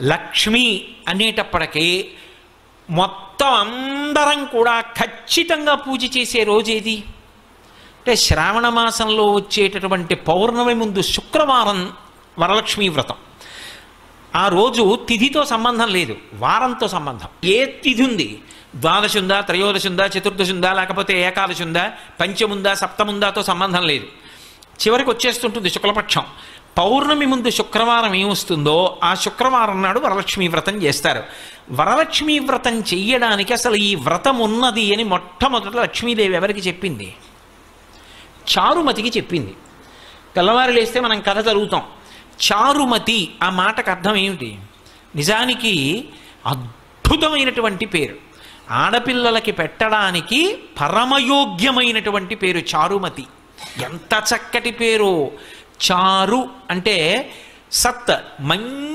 లక్ష్మి అనేటప్పటికీ మొత్తం అందరం కూడా ఖచ్చితంగా పూజ చేసే రోజేది అంటే శ్రావణ మాసంలో వచ్చేటటువంటి పౌర్ణమి ముందు శుక్రవారం వరలక్ష్మీ వ్రతం. ఆ రోజు తిథితో సంబంధం లేదు, వారంతో సంబంధం. ఏ తిథి ఉంది, ద్వాదశి ఉందా, త్రయోదశి ఉందా, చతుర్దశి ఉందా, లేకపోతే ఏకాదశి ఉందా, పంచముందా, సప్తముందాతో సంబంధం లేదు. చివరికి వచ్చేస్తుంటుంది శుక్లపక్షం. పౌర్ణమి ముందు శుక్రవారం ఏమొస్తుందో ఆ శుక్రవారం నాడు వరలక్ష్మీ వ్రతం చేస్తారు. వరలక్ష్మీ వ్రతం చెయ్యడానికి అసలు ఈ వ్రతం ఉన్నది అని మొట్టమొదట లక్ష్మీదేవి ఎవరికి చెప్పింది? చారుమతికి చెప్పింది. తెల్లవారు లేస్తే మనం కథ చదువుతాం. చారుమతి ఆ మాటకు అర్థం ఏమిటి? నిజానికి అద్భుతమైనటువంటి పేరు, ఆడపిల్లలకి పెట్టడానికి పరమయోగ్యమైనటువంటి పేరు చారుమతి. ఎంత చక్కటి పేరు! చారు అంటే సత్, మంచి